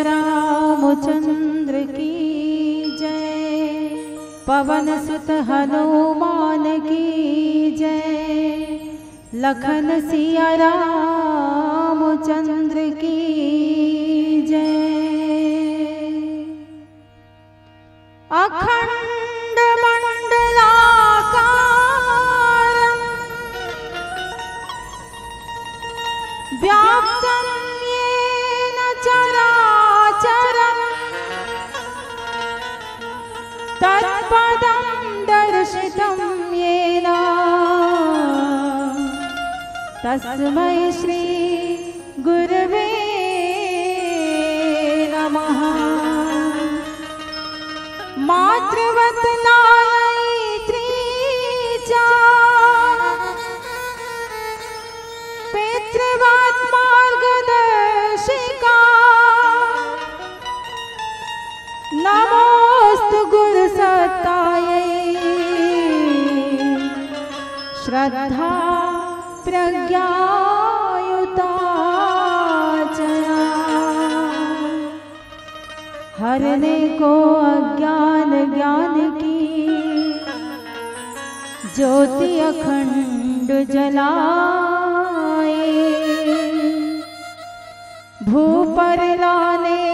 रामचंद्र की जय। पवन सुत हनुमान की जय। लखन सिया रामचंद्र की जय। अखंड मंडलाकारं व्याप्तं येन चराचरं तत्पदं दर्शितं येन तस्मै श्री गुरवे नमः। मातृवत लालयित्री च पितृवत मार्गदर्शिका नमोस्तु गुरुसत्तायै। श्रद्धा प्रज्ञायुता चया हरने को अज्ञान ज्ञान की ज्योति अखंड जलाए। भू पर लाने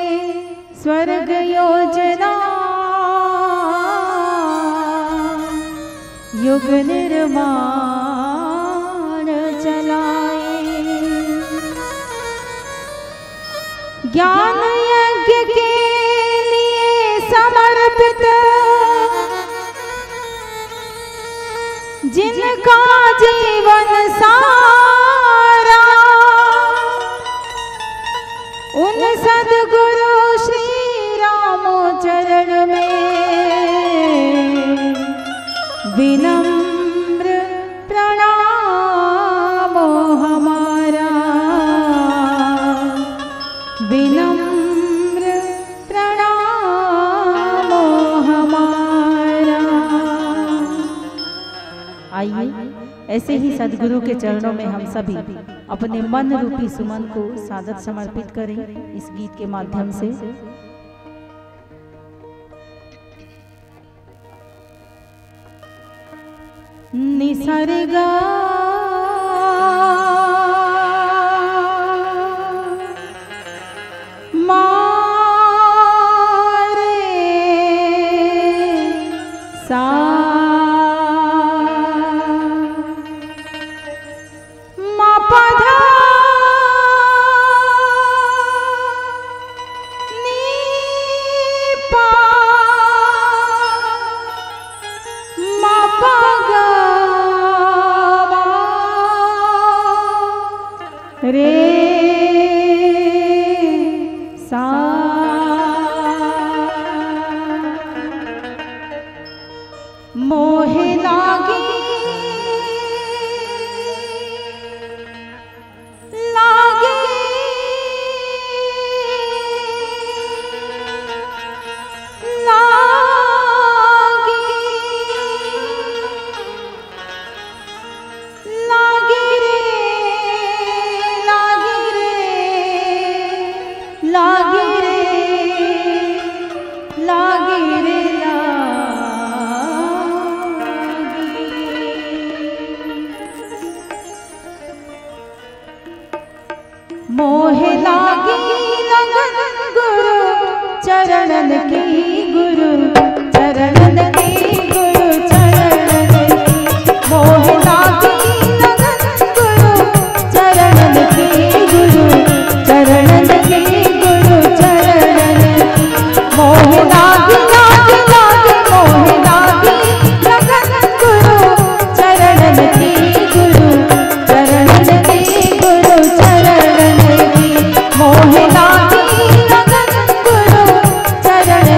स्वर्ग योजना युग निर्माण चलाए। ज्ञान यज्ञ के लिए समर्पित जिनका जीवन सारा उन सद्गुरु श्री राम चरण में विनम्र प्रणाम हमारा। विनम्र प्रणाम हमारा। आइए ऐसे ही सद्गुरु के चरणों में हम सभी अपने मन रूपी सुमन को सादर समर्पित करें इस गीत के माध्यम से। निसर्गा मारे सा रे सा मोहे लागी लागी लागी लागी रे लागी रे लागी रे मोहे लागी लगन गुरु चरणन की गुरु चरणन की गुरु चरणन की। मोहे लागी लगन गुरु चरणन की गुरु चरणन की गुरु चरणन की। मोहे लागी लागी लागी मोहे लागी लगन गुरु चरणन की गुरु चरणन की गुरु चरणन की। मोहे लागी लगन गुरु चरणन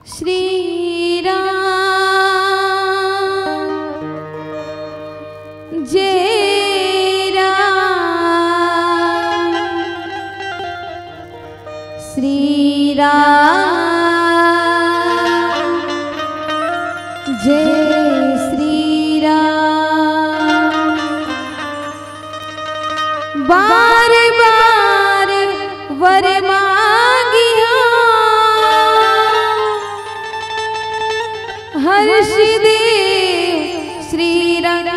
श्री राम जय राम, श्री राम जय श्री राम। बार बार वर मांगिया हर्ष देव श्री रंग,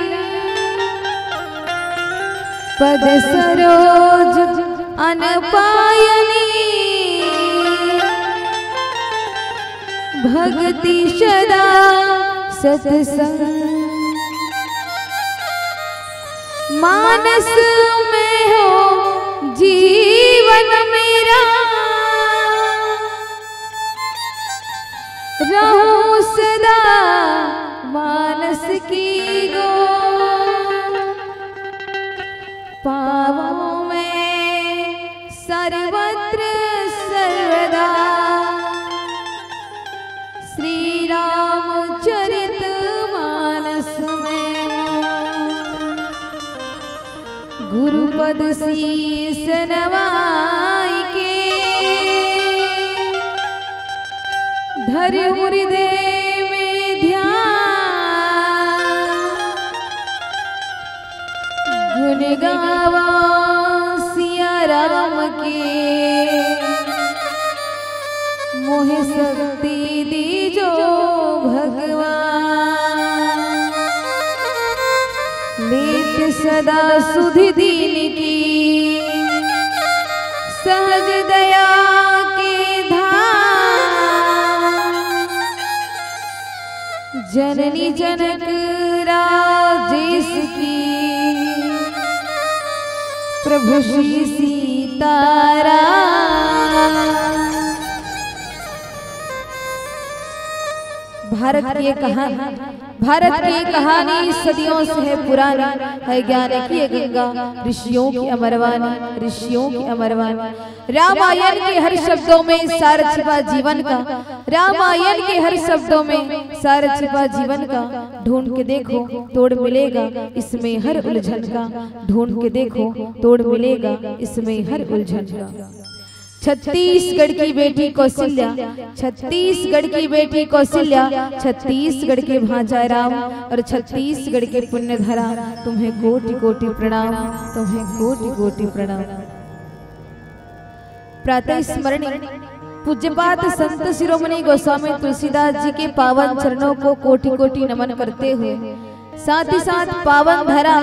पद सरोज अनपायनी, भक्ति सदा सत्संग। मानस में हो जीवन मेरा, रहूं सदा मानस की गो। पावों में सर्वत्र सर्वदा श्री रामचरित मानस में। गुरुपद शीस नवाई के, धर हृदय में ध्यान। गुण गावा सिया राम के, मोहे शक्ति दीजो भगवान। लेत सदा सुधि दीन की, सहज दया के धाम। जननी जनक राजेश की, प्रभु श्री सीताराम। भारत की कहानी सदियों से है पुरानी, है ज्ञान की गंगा ऋषियों की अमरवानी, ऋषियों की अमरवानी। रामायण के हर शब्दों में सार छिपा जीवन का, रामायण के हर शब्दों में सार छिपा जीवन का। ढूंढ के देखो तोड़ मिलेगा इसमें हर उलझन का, ढूंढ के देखो तोड़ मिलेगा इसमें हर उलझन का। छत्तीसगढ़ की बेटी कौशल्या, छत्तीसगढ़ की बेटी कौशल्या, छत्तीसगढ़ के भांजा राम और छत्तीसगढ़ के पुण्यधरा। तुम्हें कोटि कोटि प्रणाम, तुम्हें कोटि कोटि प्रणाम। प्रातः स्मरणी पूज्यपात संत शिरोमणि गोस्वामी तुलसीदास जी के पावन चरणों को कोटि कोटि नमन करते हुए, साथ ही साथ पावन धरा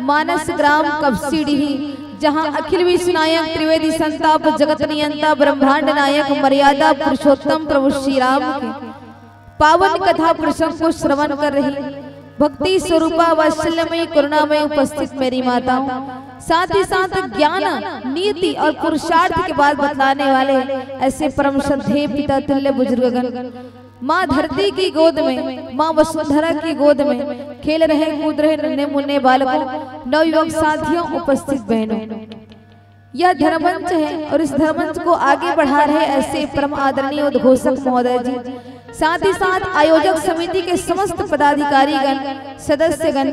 मानस ग्राम कपसीडीह, जहाँ अखिल विश्व नायक त्रिवेदी संताप जगत नियंता ब्रह्मांड नायक मर्यादा पुरुषोत्तम प्रभु श्री राम के पावन कथा प्रसंग को श्रवण कर रही भक्ति स्वरूपा वात्सल्यमयी करुणामय उपस्थित मेरी माताओं, साथ ही साथ ज्ञान नीति और पुरुषार्थ के बाद बतलाने वाले ऐसे परम श्रद्धेय पिता तुल्य बुजुर्गगण, माँ धरती की गोद में, माँ वसुंधरा की गोद में खेल रहे कूद रहे नन्हे मुन्ने बालकों, नवयुवक साथियों, उपस्थित बहनों, यह धर्ममंच है और इस धर्ममंच को आगे बढ़ा रहे ऐसे परम आदरणीय उद्घोषक महोदय जी, साथ ही साथ आयोजक समिति के समस्त पदाधिकारीगण, सदस्यगण,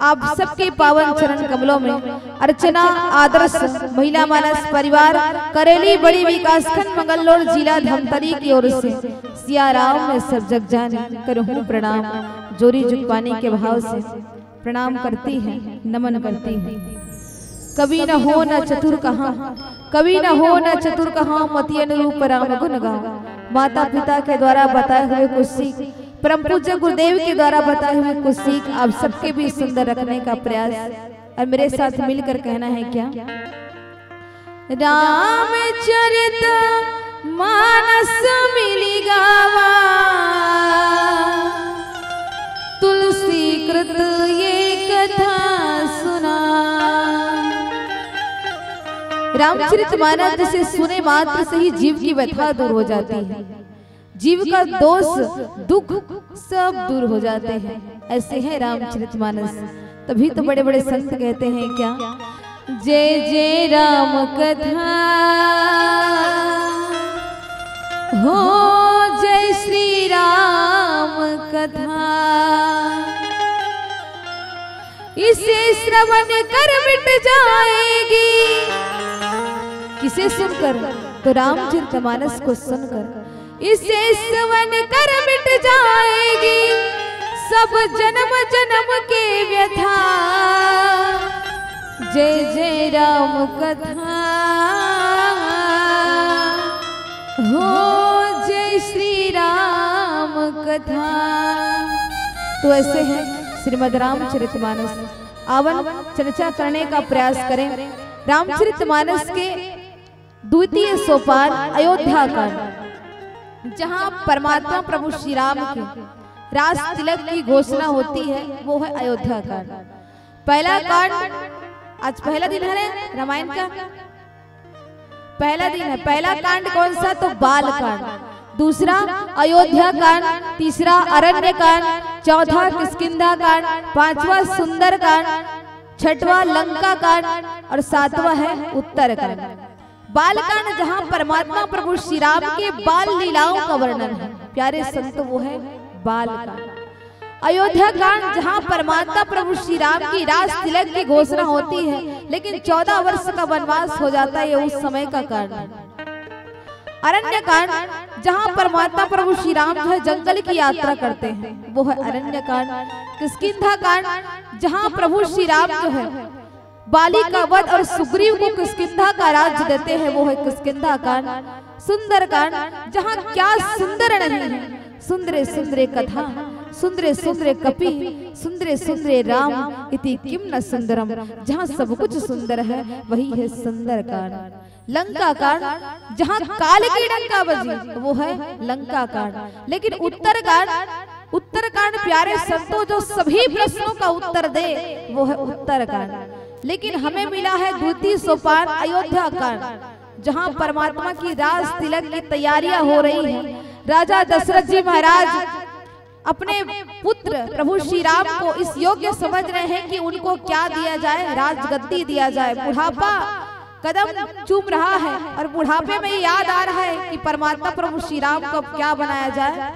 आप सबके पावन चरण कमलों में अर्चना आदर्श महिला मानस परिवार करेली बड़ी विकासखंड मंगलौर जिला धमतरी की ओर से सिया राम में सब जग जाने करहूं प्रणाम। जोरी जुगपानी के भाव से प्रणाम करती है, नमन करती है। कभी न हो न चतुर कहाँ, कभी न हो न चतुर कहाँ, मति अनुरूप राम गुण गाओ। माता पिता के द्वारा बताए हुए कुछ सीख, परम पूज्य गुरुदेव के द्वारा बताए हुए कुछ सीख आप सबके भी सुंदर रखने का प्रयास, और मेरे साथ मिलकर कहना है क्या? रामचरित मानस मिली गावा, तुलसी कृत ये कथा सुना। रामचरितमानस जिसे सुने मात्र से ही जीव की व्यथा दूर हो जाती है, जीव का दोष दुख सब दूर हो जाते हैं। ऐसे है रामचरितमानस। तभी तो बड़े बड़े संत कहते हैं क्या? जय जय राम कथा हो, जय श्री श्रवण कर मिट जाएगी। किसे सुनकर? तो रामचरितमानस को सुनकर इसे श्रवण कर मिट जाएगी सब जन्म जन्म के व्यथा। जय जय राम कथा हो, जय श्री राम कथा। तो ऐसे है श्रीमद् रामचरितमानस। आवन चर्चा करने का प्रयास करें। रामचरितमानस के द्वितीय सोपान अयोध्या कांड, जहां परमात्मा प्रभु श्री राम के राज तिलक की घोषणा होती है, वो है अयोध्या कांड। पहला कांड, आज पहला दिन है रामायण का, पहला दिन है। पहला कांड कौन सा? तो बाल कांड। दूसरा अयोध्या कांड, तीसरा अरण्य कांड, चौथा किष्किंधा कांड, पांचवा सुंदर कांड, छठवा लंका कांड और सातवां है उत्तर कांड। बाल कांड जहाँ परमात्मा प्रभु श्री राम के बाल लीलाओं का वर्णन है, प्यारे संत, वो है बाल कांड। अयोध्या कांड जहाँ परमात्मा प्रभु श्री राम की राज तिलक की घोषणा होती है, लेकिन 14 वर्ष का वनवास हो जाता है, ये उस समय का कांड है। अरण्य कांड जहाँ परमात्मा प्रभु श्री राम जो है जंगल की यात्रा करते हैं, वो है अरण्य कांड। किष्किंधा कांड जहाँ प्रभु श्री राम जो है बाली का वध और सुग्रीव को किष्किंधा का राज्य देते हैं, वो है किष्किंधा कांड। सुंदर कांड जहाँ क्या सुंदर नहीं है, सुंदरे सुंदरे कथा, सुंदरे सुंदरे कपि, सुंदरे सुंदरे राम इति किम न सुंदरम, जहाँ सब कुछ सुंदर है वही है सुंदर कांड। लंका कांड जहाँ काल की डंका बजी, वो है लंका कांड। लेकिन उत्तर कांड प्यारे संतों जो सभी प्रश्नों का उत्तर दे, वो है उत्तर कांड। लेकिन हमें मिला है द्वितीय सोपान अयोध्या कांड, जहाँ परमात्मा की राज तिलक की तैयारियां हो रही हैं। राजा दशरथ जी महाराज अपने पुत्र प्रभु श्री राम को इस योग्य समझ रहे हैं कि उनको क्या दिया जाए, राजगद्दी दिया जाए। बुढ़ापा कदम चूम रहा है और बुढ़ापे में याद आ रहा है कि परमात्मा प्रभु श्री राम को क्या बनाया जाए,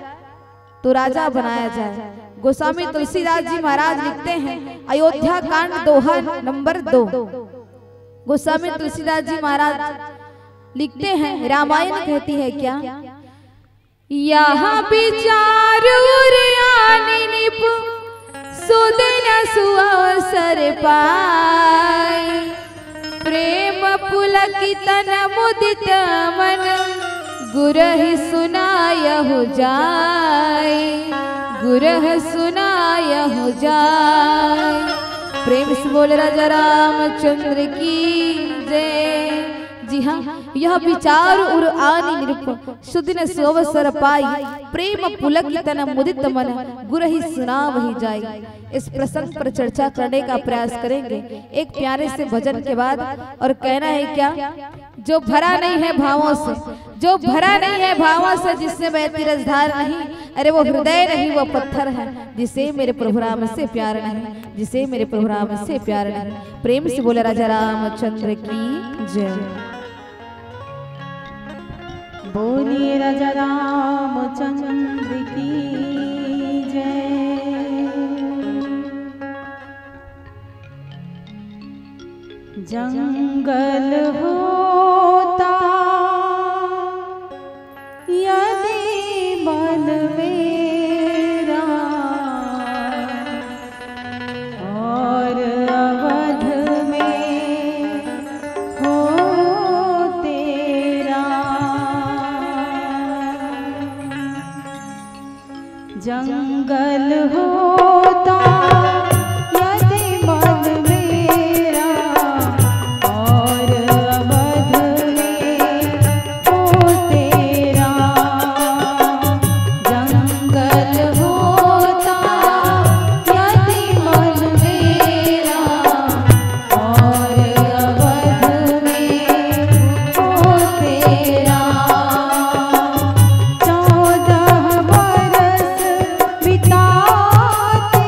तो राजा बनाया जाए। गोस्वामी तुलसीदास जी महाराज लिखते हैं अयोध्या कांड दोहा नंबर 2। गोस्वामी तुलसीदास जी महाराज लिखते हैं, रामायण कहती है क्या, यहाँ विचार निप सुदिन सुअवसर पाए, प्रेम पुलकितन मुदित मन गुरहि सुनायहु जाय, गुरह सुनायहु जाय। प्रेम से बोल राजा रामचंद्र की जय। जी हाँ, यह विचार उर आनी निरूप सुदिन सुअवसर पाई, प्रेम पुलकितन मुदित मन गुरहि सुना वही जाय। इस प्रसंग पर चर्चा करने का प्रयास करेंगे एक प्यारे से भजन के बाद। और कहना है क्या, जो भरा नहीं है भावों से, जो भरा नहीं है भावों से, जिससे बहती रसधार नहीं, अरे वो हृदय नहीं वो पत्थर है, जिसे मेरे प्रभु राम से प्यार नहीं, जिसे मेरे प्रभु राम से प्यार नहीं। प्रेम से बोले राजा रामचंद्र की जय। बोलिए राजा रामचंद्र की जय। जंगल होता यदि मन मेरा, और अवध में हो तेरा। जंगल होता यदि मन मेरा, और अवध में हो तेरा। जंगल होता यदि मन मेरा, और अवध में हो तेरा। 14 बरस बिताते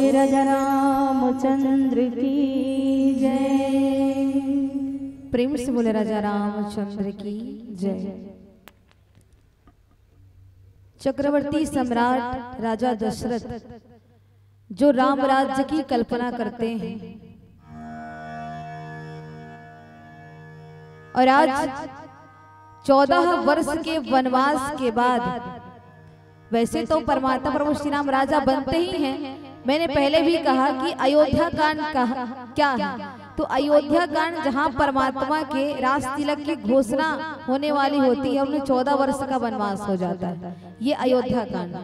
बोले राजा रामचंद्र की जय। प्रेम से बोले राजा रामचंद्र की जय। चक्रवर्ती सम्राट राजा दशरथ जो राम राज्य की कल्पना करते हैं और आज 14 वर्ष के वनवास के बाद, वैसे तो परमात्मा प्रभु श्री राम राजा बनते ही हैं। मैंने पहले भी कहा कि अयोध्या कांड क्या है, तो अयोध्या कांड जहाँ परमात्मा के राज तिलक की घोषणा होने वाली होती है, उन्हें 14 वर्ष का वनवास हो जाता है, ये अयोध्या कांड।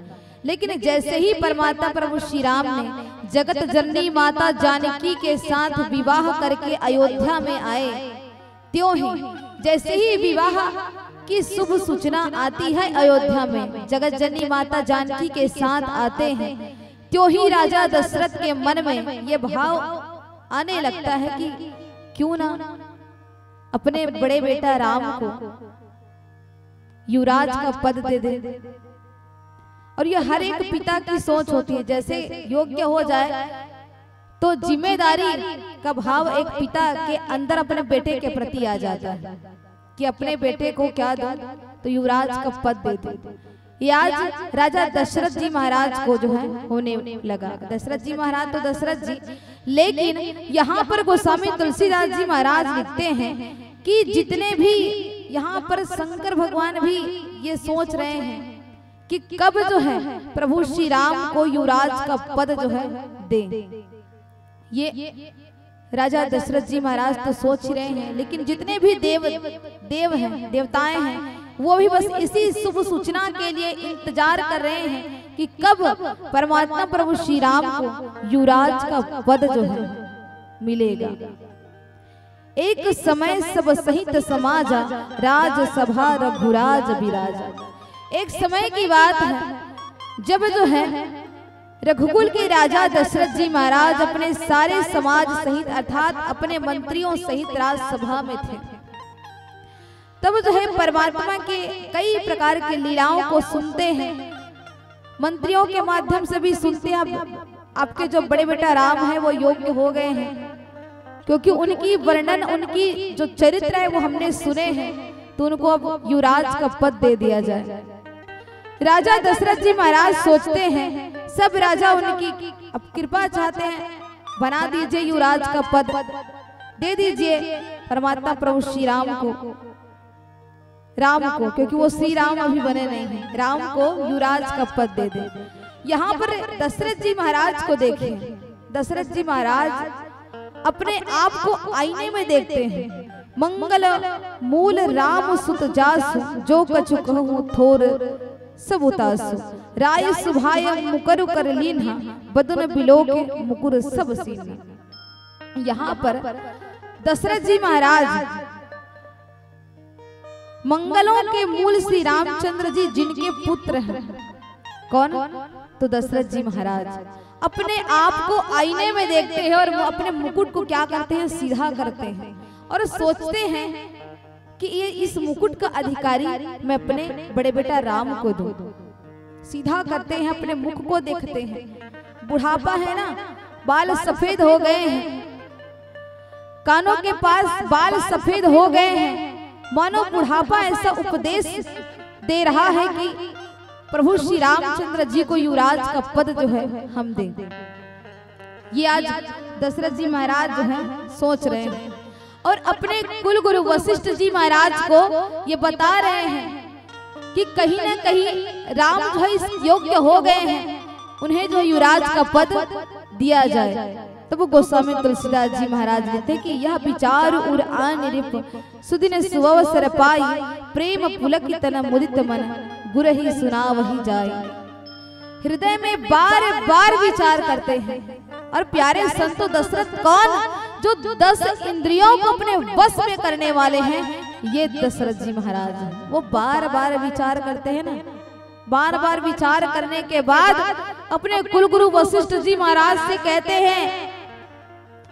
लेकिन जैसे ही परमात्मा प्रभु श्री राम ने जगत जननी माता जानकी के साथ विवाह करके अयोध्या में आए, त्यों ही जैसे ही विवाह की शुभ सूचना आती है अयोध्या में, जगत जननी माता जानकी के साथ आते हैं, त्यों ही राजा दशरथ के मन में ये भाव आने लगता है कि क्यों ना अपने बड़े बेटा राम को युवराज का पद दे दे। और ये हर एक पिता की सोच होती है, जैसे योग्य हो जाए तो जिम्मेदारी का भाव एक पिता के अंदर अपने बेटे के प्रति आ जाता है कि अपने बेटे को क्या दूं, तो युवराज का पद दे दूं। ये आज राजा दशरथ जी महाराज को जो है होने लगा। दशरथ जी महाराज तो दशरथ जी, लेकिन यहाँ पर गोस्वामी तुलसीदास जी महाराज लिखते हैं कि जितने भी यहाँ पर शंकर भगवान भी ये सोच रहे हैं कि कब जो है प्रभु श्री राम को युवराज का पद जो है दे, ये राजा दशरथ जी महाराज तो सोच रहे हैं, लेकिन जितने भी देव हैं, देवताएं हैं, वो भी बस इसी शुभ सूचना के लिए इंतजार कर रहे हैं कि कब परमात्मा प्रभु श्री राम को युवराज का पद जो है मिलेगा। एक समय सब सहित समाजा, राज सभा रघुराज विराजा। एक समय की बात है जब जो है रघुकुल के राजा दशरथ जी महाराज अपने सारे समाज सहित अर्थात अपने मंत्रियों सहित राजसभा में थे। तब जो है परमात्मा के कई प्रकार की लीलाओं को सुनते हैं, मंत्रियों के माध्यम से भी सुनते हैं। आपके जो बड़े बेटा राम है वो योग्य हो गए हैं, क्योंकि उनकी वर्णन, उनकी जो चरित्र है वो हमने सुने हैं, तो उनको अब युवराज का पद दे दिया जाए। राजा दशरथ जी महाराज सोचते हैं, सब राजा उनकी अब कृपा चाहते हैं, बना दीजिए युवराज का पद, दे दीजिए परमात्मा प्रभु श्री राम को, क्योंकि वो श्री राम अभी बने नहीं हैं, राम को युवराज का पद दे दे। यहाँ पर दशरथ जी महाराज को देखें, दशरथ जी महाराज अपने आप को आईने में देखते हैं। मंगल मूल राम सुत जासु, जो कछु कहूँ थोर सब उतासु, राय सुभाय मुकर कर लीन्हा, बदन बिलोक मुकुर सब सीन्हा। यहाँ पर दशरथ जी महाराज मंगलों के मूल श्री रामचंद्र जी जिनके पुत्र हैं, कौन, तो दशरथ जी महाराज अपने आप को आईने में देखते हैं और वो अपने मुकुट को क्या करते हैं, सीधा करते हैं और सोचते हैं कि ये इस मुकुट का अधिकारी मैं अपने बड़े बेटा राम को दूं। सीधा करते हैं, अपने मुख को देखते हैं। बुढ़ापा है ना, बाल सफेद हो गए हैं, कानों के पास बाल सफेद हो गए हैं, मानो बुढ़ापा ऐसा उपदेश दे रहा है कि प्रभु श्री रामचंद्र जी को युवराज का पद जो है हम दें। ये आज दशरथ जी महाराज जो है सोच रहे हैं और अपने कुल गुरु वशिष्ठ जी महाराज को ये बता रहे हैं कि कहीं ना कहीं राम जो है इस योग्य हो गए हैं, उन्हें जो युवराज का पद दिया जाए। तो वो गोस्वामी तुलसीदास जी महाराज लिखते कि यह विचार उर आन रिप, सुदिन सुअवसर पाई, प्रेम पुलक तन मुदित मन, गुर ही सुना वही जाए। हृदय में बार बार विचार करते हैं। और प्यारे संतो, दशरथ कौन, जो 10 इंद्रियों को अपने वश में करने वाले हैं, ये दशरथ जी महाराज हैं। वो बार बार विचार करते हैं ना, बार बार विचार करने के बाद अपने कुलगुरु वशिष्ठ जी महाराज से कहते हैं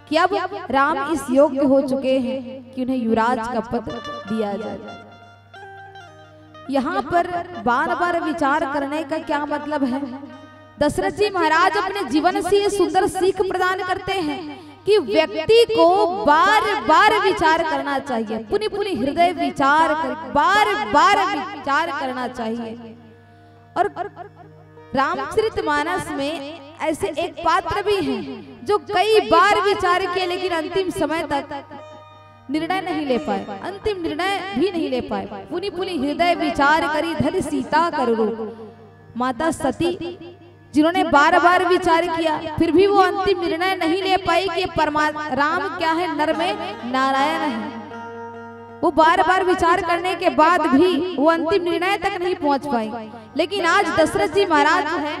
कि अब राम इस योग्य हो चुके हैं कि उन्हें युवराज का पद दिया जाए। यहाँ पर बार बार विचार करने का क्या मतलब है? दशरथ जी महाराज अपने जीवन से ये सुंदर सीख प्रदान करते हैं कि व्यक्ति को बार बार विचार करना चाहिए, पुनि पुनि हृदय विचार कर, बार बार विचार करना चाहिए। और रामचरितमानस में ऐसे एक पात्र भी हैं जो कई बार विचार किए लेकिन अंतिम समय तक निर्णय नहीं ले पाए, अंतिम निर्णय भी नहीं ले पाए। पुनि पुनि हृदय विचार करी धरि सीता करो। माता सती जिन्होंने बार बार विचार किया फिर भी वो अंतिम निर्णय नहीं ले पाई कि परमात्मा राम क्या है, नर में नारायण है। वो बार बार विचार करने के बाद भी वो अंतिम निर्णय तक नहीं पहुंच पाई। लेकिन आज दशरथ जी महाराज जो है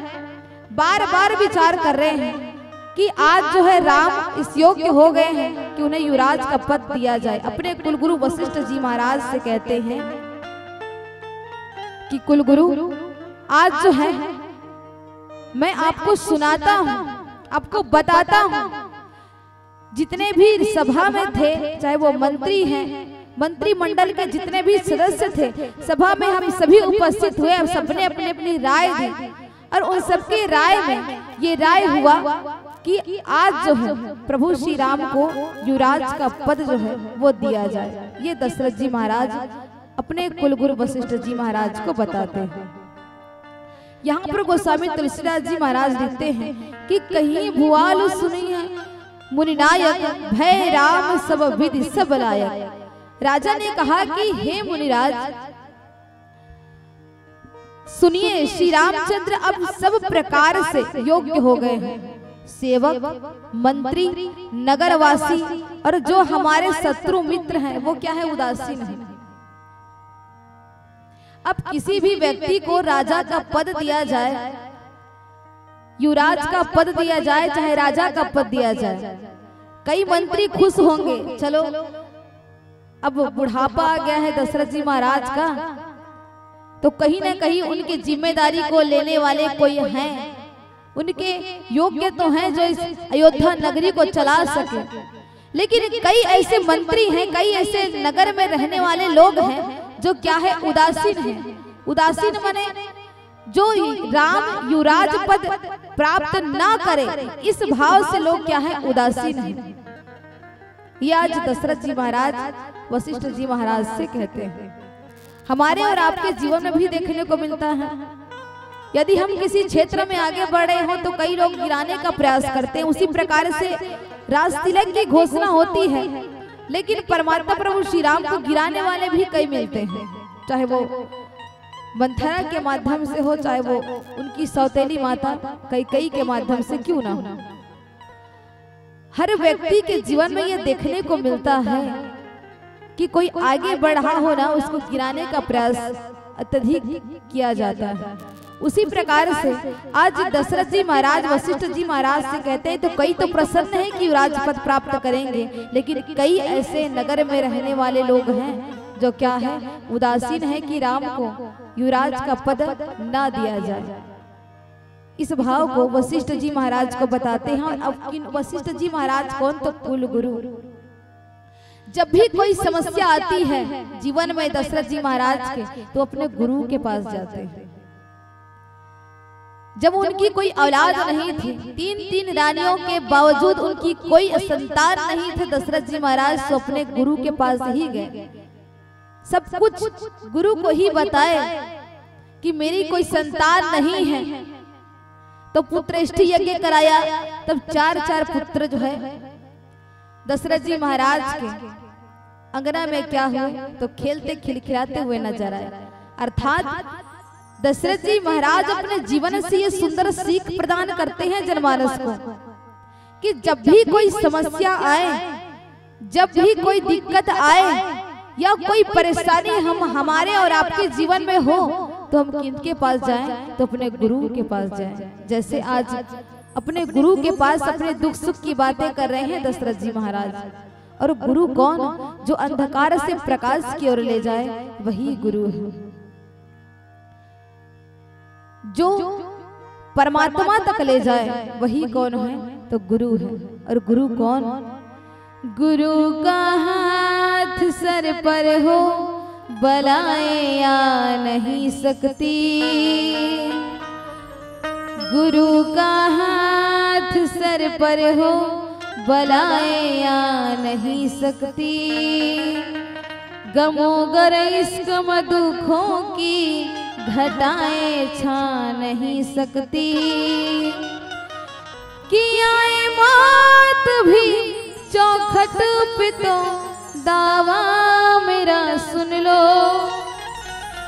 बार बार विचार कर रहे हैं कि आज जो है राम इस योग्य हो गए हैं कि उन्हें युवराज का पद दिया जाए। अपने कुलगुरु वशिष्ठ जी महाराज से कहते हैं कि कुलगुरु आज जो है मैं आपको सुनाता हूँ, आपको बताता हूँ, जितने भी सभा में थे, चाहे वो मंत्री हैं, मंत्रिमंडल के जितने भी सदस्य थे, सभा में हम सभी उपस्थित हुए, अब सबने अपनी अपनी राय दी और उन सबके राय में ये राय हुआ कि आज जो है प्रभु श्री राम को युवराज का पद जो है वो दिया जाए। ये दशरथ जी महाराज अपने कुलगुरु वशिष्ठ जी महाराज को बताते हैं। यहाँ पर गोस्वामी तुलसीदास जी महाराज लिखते हैं कि कहीं भुआल सुनिए मुनिनायक भय राम सब विधि सब लायक। राजा ने कहा कि हे मुनिराज सुनिए, श्री रामचंद्र अब सब प्रकार से योग्य हो गए हैं। सेवक, मंत्री, नगरवासी और जो हमारे शत्रु मित्र हैं वो क्या है, उदासीन है। अब किसी भी व्यक्ति को राजा का पद दिया जाए, युवराज का पद दिया जाए, चाहे राजा का पद दिया जाए, कई मंत्री खुश होंगे। चलो अब बुढ़ापा आ गया है दशरथ जी महाराज का, तो कहीं ना कहीं उनकी जिम्मेदारी को लेने वाले कोई हैं, उनके योग्य तो हैं जो इस अयोध्या नगरी को चला सके। लेकिन कई ऐसे मंत्री हैं, कई ऐसे नगर में रहने वाले लोग हैं जो क्या है, उदासीन हैं। उदासीन माने जो राम युवराज पद प्राप्त ना करे, इस भाव से लोग क्या है, उदासीन हैं। ये आज दशरथ जी महाराज वशिष्ठ जी महाराज से कहते हैं। हमारे और आपके जीवन में भी देखने को मिलता है, यदि हम किसी क्षेत्र में आगे बढ़ रहे हो तो कई लोग गिराने का प्रयास करते हैं। उसी प्रकार से राज तिलक की घोषणा होती है, लेकिन परमात्मा प्रभु श्री राम को गिराने वाले भी कई मिलते हैं, चाहे वो मंथरा के माध्यम से हो, चाहे वो उनकी सौतेली माता कैकेयी के माध्यम से क्यों ना हो। हर व्यक्ति के जीवन में ये देखने को मिलता है कि कोई आगे बढ़ रहा हो ना, उसको गिराने का प्रयास अत्यधिक किया जाता है। उसी प्रकार से आज दशरथ जी महाराज वशिष्ठ जी महाराज से कहते हैं तो कई तो प्रसन्न है कि युवराज पद प्राप्त करेंगे, लेकिन कई ऐसे नगर में रहने वाले लोग हैं जो क्या है, उदासीन है कि राम को युवराज का पद ना दिया जाए। इस भाव को वशिष्ठ जी महाराज को बताते हैं। और अब वशिष्ठ जी महाराज कौन, तो कुल गुरु। जब भी कोई समस्या आती है जीवन में दशरथ जी महाराज के, तो अपने गुरु के पास जाते हैं। जब उनकी कोई औलाद नहीं थी, 3 रानियों के बावजूद उनकी कोई संतान नहीं थे, दशरथ जी महाराज तो अपने गुरु के पास ही गए, सब कुछ गुरु को ही बताए कि मेरी कोई संतान नहीं है। तो पुत्रेष्टि यज्ञ कराया, तब 4 पुत्र जो है दशरथ जी महाराज के अंगना में क्या हुए, तो खेलते खिलखिलाते हुए नजर आए। अर्थात दशरथ जी महाराज अपने जीवन से ये सुंदर सीख प्रदान करते हैं जनमानस को कि जब भी कोई समस्या आए, जब भी कोई दिक्कत आए या कोई परेशानी हमारे और आपके जीवन में हो, तो हम किनके पास जाएं, तो अपने गुरु के पास जाएं। जैसे आज अपने गुरु के पास अपने दुख सुख की बातें कर रहे हैं दशरथ जी महाराज। और गुरु कौन, जो अंधकार से प्रकाश की ओर ले जाए, वही गुरु है। जो परमात्मा तक ले जाए, वही कौन है, तो गुरु है। और गुरु कौन, गुरु का हाथ सर पर हो, बलाएं आ नहीं सकती। गुरु का हाथ सर पर हो बलाएं आ नहीं सकती, गमो गर इश्क में दुखों की घटाएं छा नहीं सकती। कियाए मात भी चौखट पे तो दावा मेरा सुन लो,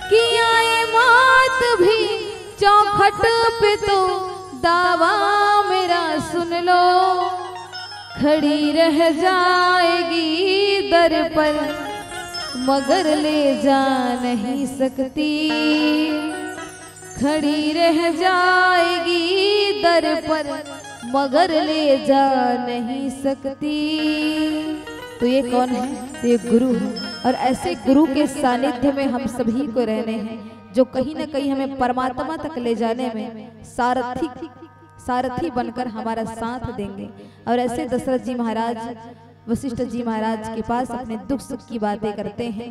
कियाए मात भी चौखट पे तो दावा मेरा सुन लो। खड़ी रह जाएगी दर पर मगर ले जा नहीं सकती, खड़ी रह जाएगी दर पर मगर ले जा नहीं सकती। तो ये कौन है? तो ये गुरु है। और ऐसे गुरु के सानिध्य में हम सभी को रहने हैं, जो कहीं ना कहीं हमें परमात्मा तक ले जाने में सारथी बनकर हमारा साथ देंगे। और ऐसे दशरथ जी महाराज वशिष्ठ जी महाराज के पास अपने दुख सुख की बातें करते हैं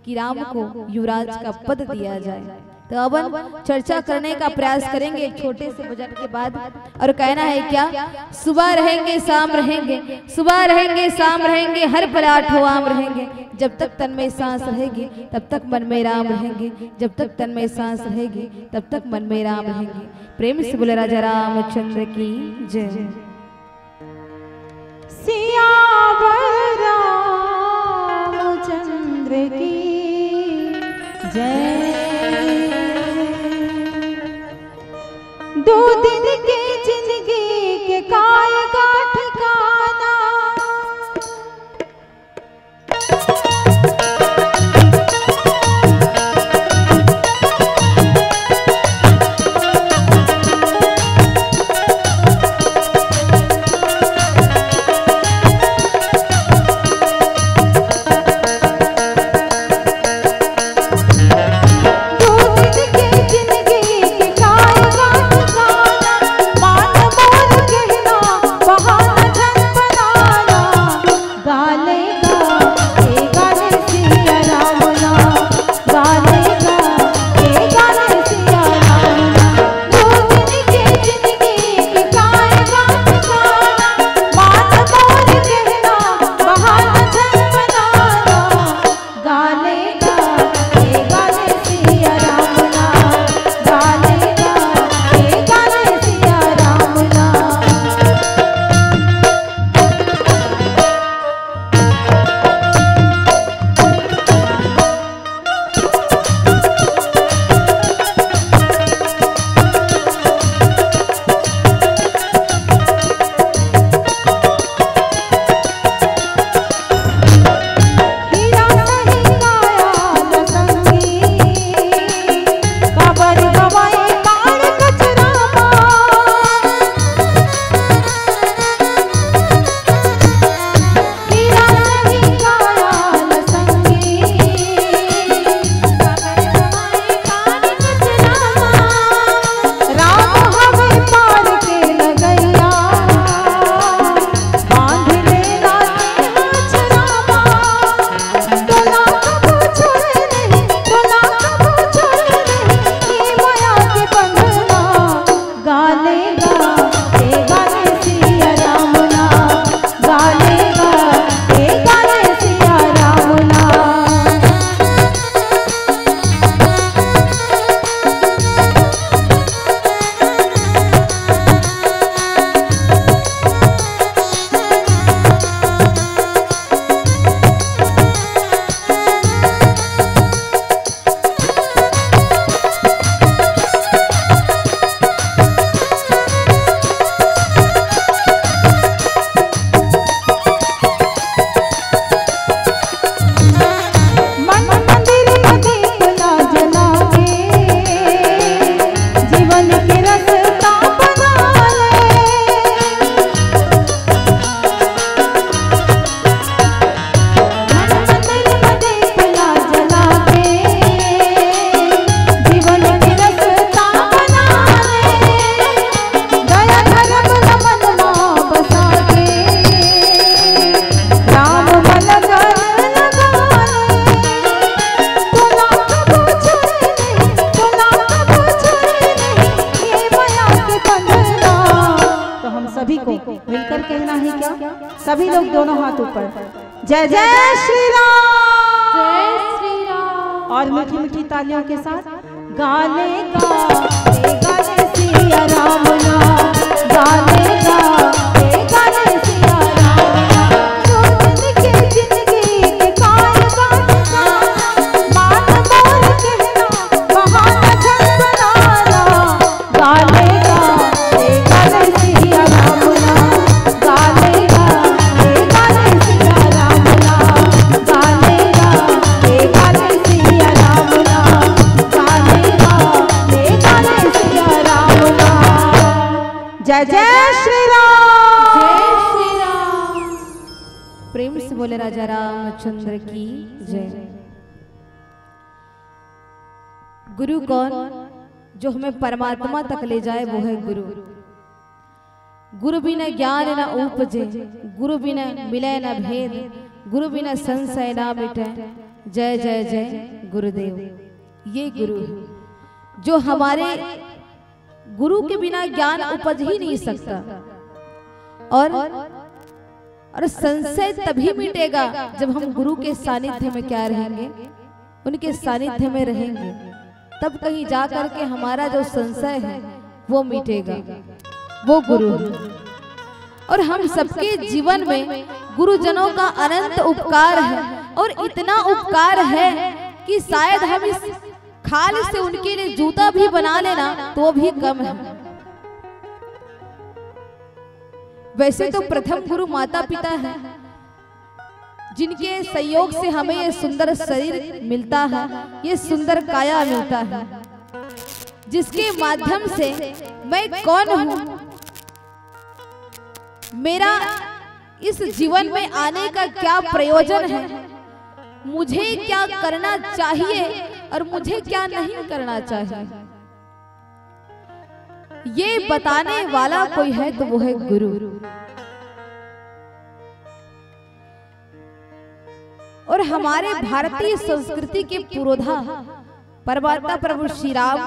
कि राम को युवराज का पद दिया जाए। तो अब चर्चा करने का प्रयास करेंगे एक छोटे से भजन के बाद। और कहना है क्या? सुबह रहेंगे शाम रहेंगे, सुबह रहेंगे शाम रहेंगे, हर पल आठों आम रहेंगे। जब तक तन में सांस रहेगी तब तक मन में राम रहेंगे, जब तक तन में सांस रहेगी तब तक मन में राम रहेंगे। प्रेम से बोले राजा रामचंद्र की जय। सियावर रामचंद्र की जय। दो दिन के जिंदगी के काय का ठिकाना, दो दिन के जिंदगी के काय का ठिकाना, कहना है क्या? सभी लोग दोनों हाथ ऊपर, जय जय श्री राम, जय श्री राम। और मीठी मीठी तालियों के साथ गाले गाले सिया राम ना, गाले गाले सिया राम ना, जिंदगी के काल बात मान मोर कहना बहाना धन बनाना, गाले गाले सिया राम ना, गाले गाले सिया राम ना, गाले गाले सिया राम ना, गाले गाले सिया राम ना। जय जय श्री राम, जय श्री राम। प्रेम से बोले राजा रामचंद्र की जय। गुरु कौन? जो हमें परमात्मा तक ले जाए वो है गुरु। गुरु बिना ज्ञान न उपजे, गुरु बिना मिले न भेद, गुरु बिना संशय ना मिटे। जय जय जय गुरुदेव। ये गुरु है जो हमारे गुरु के बिना ज्ञान उपज ही नहीं सकता। और संशय तभी मिटेगा जब हम गुरु के सानिध्य में क्या रहेंगे, उनके सानिध्य में रहेंगे, तब कहीं जा करके हमारा जो संशय है वो मिटेगा। वो गुरु है। और हम सबके जीवन में गुरुजनों का अनंत उपकार है, और इतना उपकार है कि शायद हम इस खाल से उनके लिए जूता भी बना लेना तो भी कम है। वैसे तो प्रथम गुरु माता पिता है, जिनके सहयोग से हमें ये सुंदर शरीर मिलता है, ये सुंदर काया मिलता है, जिसके माध्यम से मैं कौन हूं, मेरा इस जीवन में आने का क्या प्रयोजन है, मुझे क्या करना चाहिए और मुझे क्या नहीं करना चाहिए, ये बताने वाला कोई है तो वो है गुरु। और हमारे भारतीय संस्कृति के पुरोधा परमात्मा प्रभु श्री राम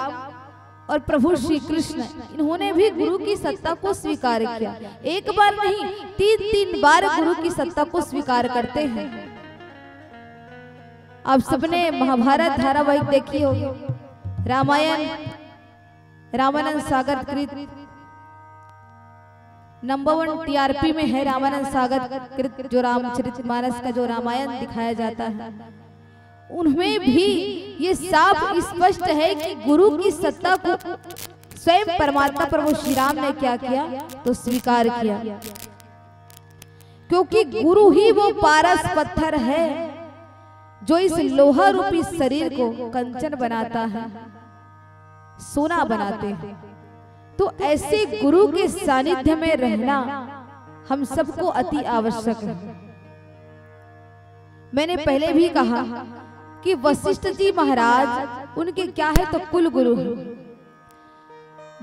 और प्रभु श्री कृष्ण, इन्होंने भी गुरु की सत्ता को स्वीकार किया। एक बार नहीं, तीन बार गुरु की सत्ता को स्वीकार करते हैं। आप सबने महाभारत धारावाहिक देखी होगी, रामायण रामानंद सागर कृत नंबर 1 टीआरपी में है। रामानंद सागर कृत जो रामचरितमानस का जो रामायण दिखाया जाता है, उनमें भी ये साफ स्पष्ट है कि गुरु की सत्ता को स्वयं परमात्मा प्रभु श्री राम ने क्या किया तो स्वीकार किया, क्योंकि गुरु ही वो पारस पत्थर है जो इस लोहा रूपी शरीर को कंचन बनाता है, सोना बनाते हैं। तो ऐसे गुरु के सानिध्य में रहना हम सबको अति आवश्यक है। मैंने पहले भी कहा कि वशिष्ठ जी महाराज उनके क्या है तो कुल गुरु है।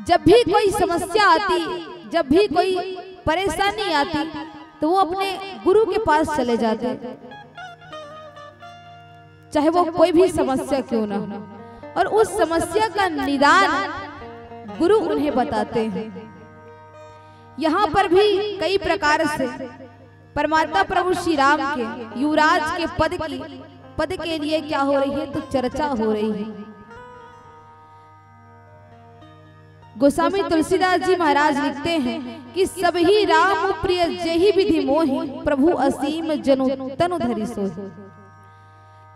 जब भी कोई समस्या आती, जब भी कोई परेशानी आती, तो वो अपने गुरु के पास चले जाते, चाहे वो कोई भी समस्या क्यों ना हो, और उस समस्या का निदान गुरु उन्हें बताते हैं। यहाँ पर भी कई प्रकार से परमात्मा प्रभु श्री राम के युवराज के पद के लिए क्या हो रही है तो चर्चा हो रही है। गोस्वामी तुलसीदास जी महाराज लिखते हैं कि सब ही राम प्रिय जेहि विधि मोहि, प्रभु असीम जनु तनु धरि सोहि।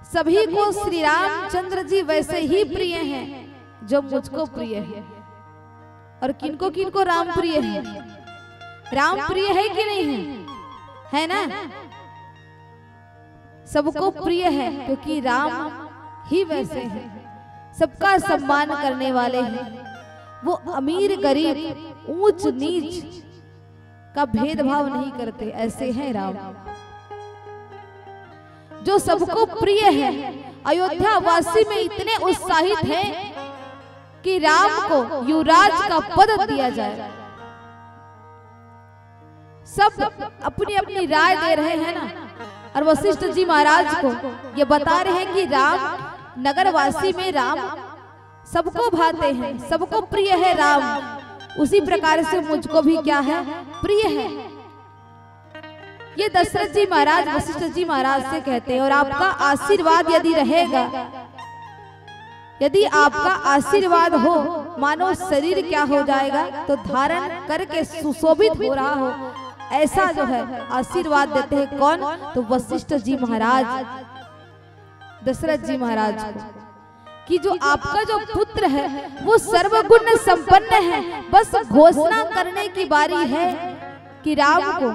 सभी को श्री रामचंद्र जी वैसे ही प्रिय हैं जो मुझको प्रिय है। और किनको किनको राम प्रिय है? राम प्रिय है कि नहीं है? है ना? सबको प्रिय है, क्योंकि राम ही वैसे हैं, सबका सम्मान करने वाले हैं। वो अमीर गरीब ऊंच नीच का भेदभाव नहीं करते, ऐसे हैं राम, जो सबको प्रिय है। अयोध्या वासी में इतने उत्साहित हैं कि राम को युवराज का पद दिया जाए। सब अपनी अपनी राय दे रहे हैं ना। और वशिष्ठ जी महाराज को ये बता रहे हैं कि राम नगरवासी में राम सबको भाते हैं, सबको प्रिय है राम। उसी प्रकार से मुझको भी क्या है? प्रिय है। ये दशरथ जी महाराज वशिष्ठ जी महाराज से कहते हैं, और आपका आशीर्वाद यदि रहेगा, यदि आपका आशीर्वाद हो, मानो शरीर क्या हो जाएगा, तो धारण करके सुशोभित हो रहा हो, ऐसा जो है आशीर्वाद देते हैं। कौन? तो वशिष्ठ जी महाराज दशरथ जी महाराज को, कि जो आपका जो पुत्र है वो सर्वगुण संपन्न है, बस घोषणा करने की बारी है कि राम को